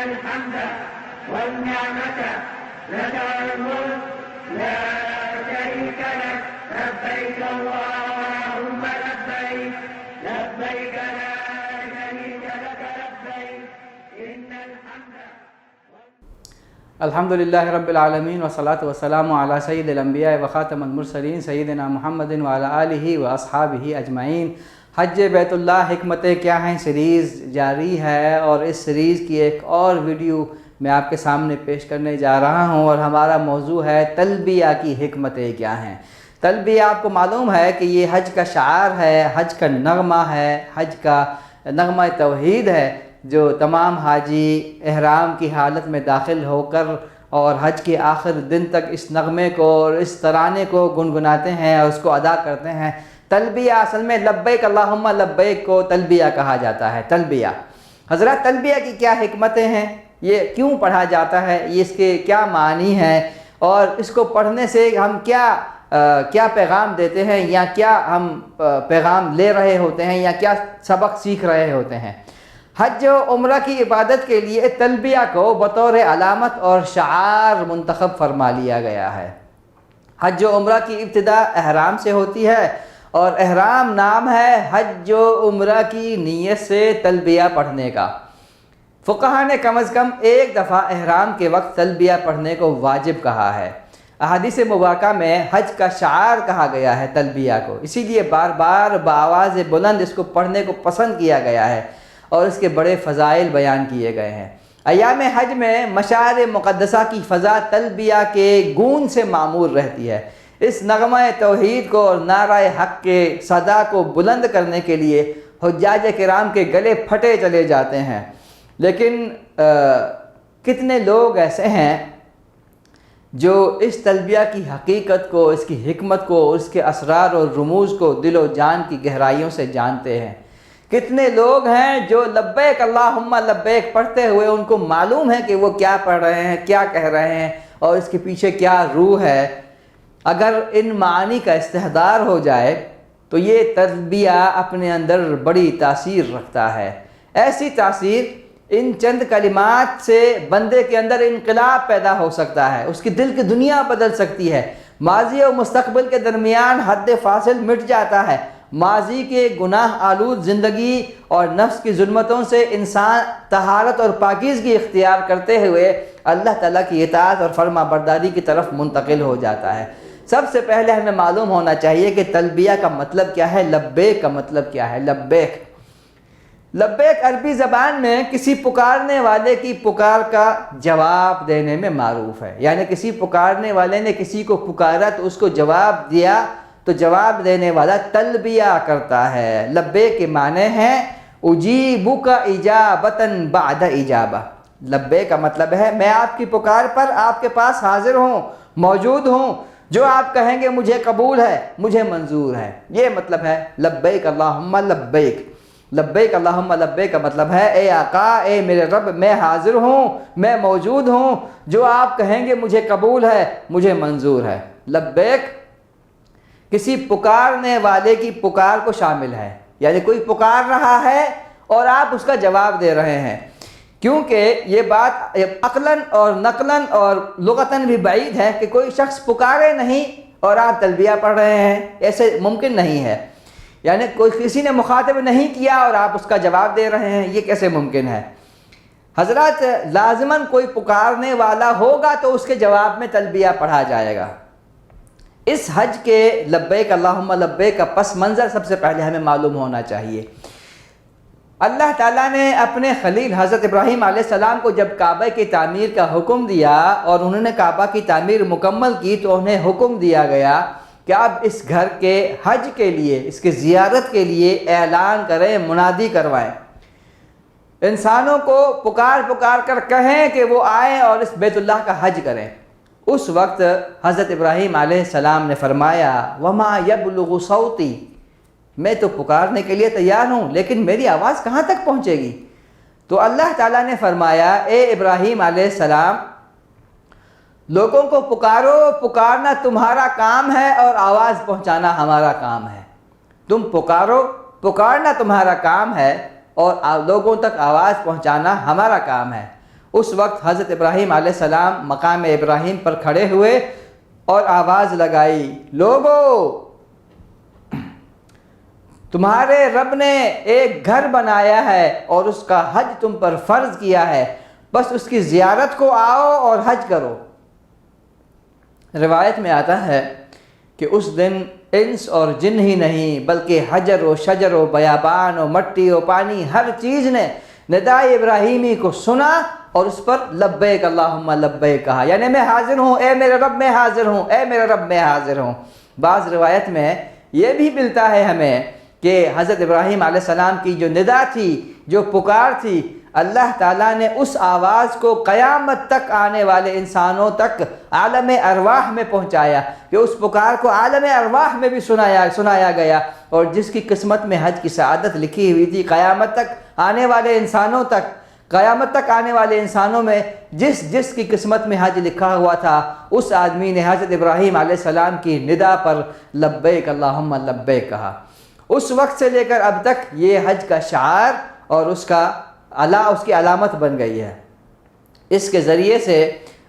الحمد والنعمة لك الملك لا شريك لك لبيك اللهم لبيك لبيك لا شريك لك لبيك إن الحمد. الحمدللہ رب العالمین والصلاة والسلام علی سید الانبیاء و خاتم المرسلین سیدنا محمد وعلی آلہ و اصحابہ اجمعین۔ حج بیت اللہ حکمتیں کیا ہیں سیریز جاری ہے، اور اس سیریز کی ایک اور ویڈیو میں آپ کے سامنے پیش کرنے جا رہا ہوں، اور ہمارا موضوع ہے تلبیہ کی حکمتیں کیا ہیں۔ تلبیہ آپ کو معلوم ہے کہ یہ حج کا شعار ہے، حج کا نغمہ ہے، حج کا نغمہ توحید ہے، جو تمام حاجی احرام کی حالت میں داخل ہو کر اور حج کے آخر دن تک اس نغمے کو اور اس ترانے کو گنگناتے ہیں اور اس کو ادا کرتے ہیں۔ تلبیہ اصل میں لبیک اللہم لبیک کو تلبیہ کہا جاتا ہے۔ تلبیہ حضرات، تلبیہ کی کیا حکمتیں ہیں، یہ کیوں پڑھا جاتا ہے، یہ اس کے کیا معنی ہیں، اور اس کو پڑھنے سے ہم کیا پیغام دیتے ہیں، یا کیا ہم پیغام لے رہے ہوتے ہیں، یا کیا سبق سیکھ رہے ہوتے ہیں۔ حج و عمرہ کی عبادت کے لیے تلبیہ کو بطور علامت اور شعار منتخب فرما لیا گیا ہے۔ حج و عمرہ کی ابتدا احرام سے ہوتی ہے، اور احرام نام ہے حج و عمرہ کی نیت سے تلبیہ پڑھنے کا۔ فقہا نے کم از کم ایک دفعہ احرام کے وقت تلبیہ پڑھنے کو واجب کہا ہے۔ احادیث مبارکہ میں حج کا شعار کہا گیا ہے تلبیہ کو، اسی لیے بار بار بآواز بلند اس کو پڑھنے کو پسند کیا گیا ہے، اور اس کے بڑے فضائل بیان کیے گئے ہیں۔ ایام حج میں مشاعر مقدسہ کی فضا تلبیہ کے گون سے معمور رہتی ہے۔ اس نغمہ توحید کو اور نعرہ حق کے صدا کو بلند کرنے کے لیے حجاج کرام کے گلے پھٹے چلے جاتے ہیں، لیکن کتنے لوگ ایسے ہیں جو اس تلبیہ کی حقیقت کو، اس کی حکمت کو، اس کے اسرار اور رموز کو دل و جان کی گہرائیوں سے جانتے ہیں؟ کتنے لوگ ہیں جو لبیک اللہم لبیک پڑھتے ہوئے ان کو معلوم ہے کہ وہ کیا پڑھ رہے ہیں، کیا کہہ رہے ہیں، اور اس کے پیچھے کیا روح ہے۔ اگر ان معانی کا استحضار ہو جائے تو یہ تلبیہ اپنے اندر بڑی تاثیر رکھتا ہے۔ ایسی تاثیر، ان چند کلمات سے بندے کے اندر انقلاب پیدا ہو سکتا ہے، اس کی دل کی دنیا بدل سکتی ہے، ماضی اور مستقبل کے درمیان حد فاصل مٹ جاتا ہے۔ ماضی کے گناہ آلود زندگی اور نفس کی ظلمتوں سے انسان طہارت اور پاکیزگی اختیار کرتے ہوئے اللہ تعالیٰ کی اطاعت اور فرما برداری کی طرف منتقل ہو جاتا ہے۔ سب سے پہلے ہمیں معلوم ہونا چاہیے کہ تلبیہ کا مطلب کیا ہے، لبیک کا مطلب کیا ہے۔ لبیک لبیک عربی زبان میں کسی پکارنے والے کی پکار کا جواب دینے میں معروف ہے، یعنی کسی پکارنے والے نے کسی کو پکارا تو اس کو جواب دیا، تو جواب دینے والا تلبیہ کرتا ہے۔ لبیک کے معنی ہیں اجیبک اجابتاً بعد اجابہ۔ لبیک کا مطلب ہے میں آپ کی پکار پر آپ کے پاس حاضر ہوں، موجود ہوں، جو آپ کہیں گے مجھے قبول ہے، مجھے منظور ہے۔ یہ مطلب ہے لبیک اللہم لبیک۔ لبیک اللہم لبیک کا مطلب ہے اے آقا، اے میرے رب، میں حاضر ہوں، میں موجود ہوں، جو آپ کہیں گے مجھے قبول ہے، مجھے منظور ہے۔ لبیک کسی پکارنے والے کی پکار کو شامل ہے، یعنی کوئی پکار رہا ہے اور آپ اس کا جواب دے رہے ہیں، کیونکہ یہ بات عقلاً اور نقلاً اور لغتاً بھی بعید ہے کہ کوئی شخص پکارے نہیں اور آپ تلبیہ پڑھ رہے ہیں، ایسے ممکن نہیں ہے۔ یعنی کسی نے مخاطب نہیں کیا اور آپ اس کا جواب دے رہے ہیں، یہ کیسے ممکن ہے؟ حضرات، لازماً کوئی پکارنے والا ہوگا تو اس کے جواب میں تلبیہ پڑھا جائے گا۔ اس حج کے لبیک اللہم لبیک کا پس منظر سب سے پہلے ہمیں معلوم ہونا چاہیے۔ اللہ تعالیٰ نے اپنے خلیل حضرت ابراہیم علیہ السلام کو جب کعبہ کی تعمیر کا حکم دیا اور انہوں نے کعبہ کی تعمیر مکمل کی، تو انہیں حکم دیا گیا کہ اب اس گھر کے حج کے لیے، اس کے زیارت کے لیے اعلان کریں، منادی کروائیں، انسانوں کو پکار پکار کر کہیں کہ وہ آئیں اور اس بیت اللہ کا حج کریں۔ اس وقت حضرت ابراہیم علیہ السلام نے فرمایا وما یبلغ صوتی، میں تو پکارنے کے لیے تیار ہوں، لیکن میری آواز کہاں تک پہنچے گی؟ تو اللہ تعالیٰ نے فرمایا اے ابراہیم علیہ السلام، لوگوں کو پکارو، پکارنا تمہارا کام ہے اور آواز پہنچانا ہمارا کام ہے۔ تم پکارو، پکارنا تمہارا کام ہے اور لوگوں تک آواز پہنچانا ہمارا کام ہے۔ اس وقت حضرت ابراہیم علیہ السلام مقام ابراہیم پر کھڑے ہوئے اور آواز لگائی، لوگو تمہارے رب نے ایک گھر بنایا ہے اور اس کا حج تم پر فرض کیا ہے، بس اس کی زیارت کو آؤ اور حج کرو۔ روایت میں آتا ہے کہ اس دن انس اور جن ہی نہیں بلکہ حجر و شجر و بیابان و مٹی و پانی ہر چیز نے ندائے ابراہیمی کو سنا اور اس پر لبیک اللہم لبیک کہا، یعنی میں حاضر ہوں اے میرے رب، میں حاضر ہوں اے میرے رب، میں حاضر ہوں۔ بعض روایت میں یہ بھی ملتا ہے ہمیں کہ حضرت ابراہیم علیہ السلام کی جو ندا تھی، جو پکار تھی، اللہ تعالیٰ نے اس آواز کو قیامت تک آنے والے انسانوں تک عالم ارواح میں پہنچایا، کہ اس پکار کو عالم ارواح میں بھی سنایا گیا، اور جس کی قسمت میں حج کی سعادت لکھی ہوئی تھی، قیامت تک آنے والے انسانوں تک، قیامت تک آنے والے انسانوں میں جس کی قسمت میں حج لکھا ہوا تھا، اس آدمی نے حضرت ابراہیم علیہ السلام کی ندا پر لبیک اللہم لبیک کہا۔ اس وقت سے لے کر اب تک یہ حج کا شعار اور اس کی علامت بن گئی ہے۔ اس کے ذریعے سے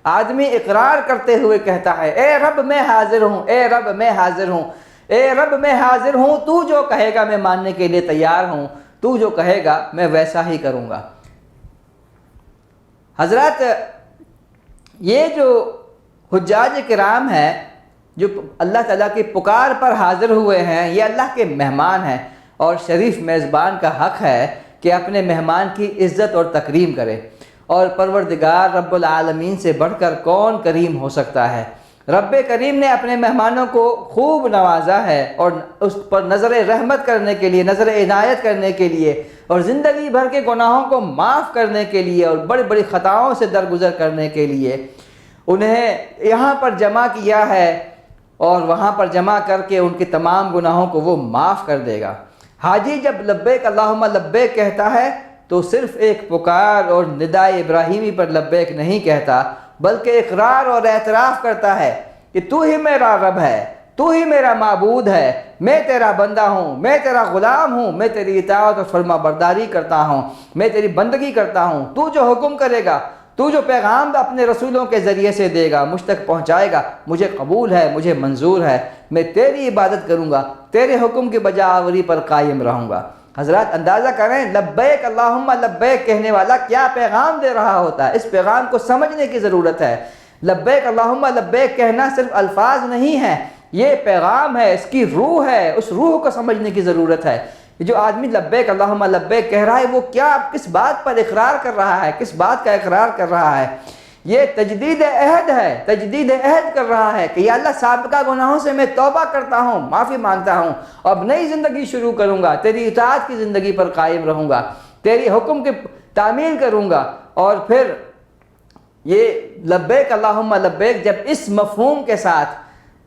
آدمی اقرار کرتے ہوئے کہتا ہے، اے رب میں حاضر ہوں، اے رب میں حاضر ہوں، اے رب میں حاضر ہوں، تو جو کہے گا میں ماننے کے لیے تیار ہوں، تو جو کہے گا میں ویسا ہی کروں گا۔ حضرات، یہ جو حجاج کرام ہیں جو اللہ تعالیٰ کی پکار پر حاضر ہوئے ہیں، یہ اللہ کے مہمان ہیں، اور شریف میزبان کا حق ہے کہ اپنے مہمان کی عزت اور تکریم کرے، اور پروردگار رب العالمین سے بڑھ کر کون کریم ہو سکتا ہے۔ رب کریم نے اپنے مہمانوں کو خوب نوازا ہے، اور اس پر نظر رحمت کرنے کے لیے، نظر عنایت کرنے کے لیے، اور زندگی بھر کے گناہوں کو معاف کرنے کے لیے، اور بڑی بڑی خطاؤں سے درگزر کرنے کے لیے انہیں یہاں پر جمع کیا ہے، اور وہاں پر جمع کر کے ان کے تمام گناہوں کو وہ معاف کر دے گا۔ حاجی جب لبیک اللہم لبیک کہتا ہے تو صرف ایک پکار اور ندائے ابراہیمی پر لبیک نہیں کہتا، بلکہ اقرار اور اعتراف کرتا ہے کہ تو ہی میرا رب ہے، تو ہی میرا معبود ہے، میں تیرا بندہ ہوں، میں تیرا غلام ہوں، میں تیری اطاعت اور فرما برداری کرتا ہوں، میں تیری بندگی کرتا ہوں، تو جو حکم کرے گا، تو جو پیغام اپنے رسولوں کے ذریعے سے دے گا، مجھ تک پہنچائے گا، مجھے قبول ہے، مجھے منظور ہے، میں تیری عبادت کروں گا، تیرے حکم کی بجا آوری پر قائم رہوں گا۔ حضرات اندازہ کریں لبیک اللہم لبیک کہنے والا کیا پیغام دے رہا ہوتا ہے، اس پیغام کو سمجھنے کی ضرورت ہے۔ لبیک اللہم لبیک کہنا صرف الفاظ نہیں ہے، یہ پیغام ہے، اس کی روح ہے، اس روح کو سمجھنے کی ضرورت ہے۔ جو آدمی لبیک اللہم لبیک کہہ رہا ہے وہ کیا، کس بات پر اقرار کر رہا ہے، کس بات کا اقرار کر رہا ہے؟ یہ تجدید عہد ہے، تجدید عہد کر رہا ہے کہ یا اللہ سابقہ گناہوں سے میں توبہ کرتا ہوں، معافی مانگتا ہوں، اب نئی زندگی شروع کروں گا، تیری اطاعت کی زندگی پر قائم رہوں گا، تیری حکم کی تعمیل کروں گا۔ اور پھر یہ لبیک اللہم لبیک جب اس مفہوم کے ساتھ،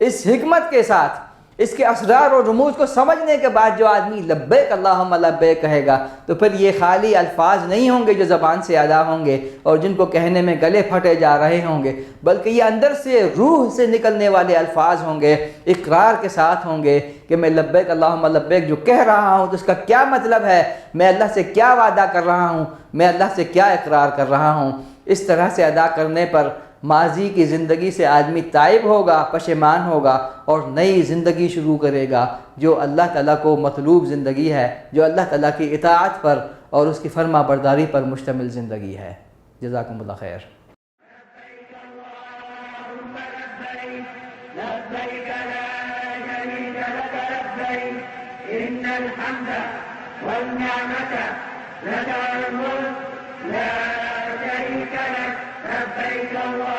اس حکمت کے ساتھ، اس کے اسرار اور رموز کو سمجھنے کے بعد جو آدمی لبیک اللہم لبیک کہے گا تو پھر یہ خالی الفاظ نہیں ہوں گے جو زبان سے ادا ہوں گے اور جن کو کہنے میں گلے پھٹے جا رہے ہوں گے، بلکہ یہ اندر سے روح سے نکلنے والے الفاظ ہوں گے، اقرار کے ساتھ ہوں گے کہ میں لبیک اللہم لبیک جو کہہ رہا ہوں تو اس کا کیا مطلب ہے، میں اللہ سے کیا وعدہ کر رہا ہوں، میں اللہ سے کیا اقرار کر رہا ہوں۔ اس طرح سے ادا کرنے پر ماضی کی زندگی سے آدمی تائب ہوگا، پشیمان ہوگا، اور نئی زندگی شروع کرے گا جو اللہ تعالیٰ کو مطلوب زندگی ہے، جو اللہ تعالیٰ کی اطاعت پر اور اس کی فرما برداری پر مشتمل زندگی ہے۔ جزاکم اللہ خیر۔ لبيك لا شريك لك لبيك إن الحمد والنعمة لك الملك لا شريك لك لبيك الله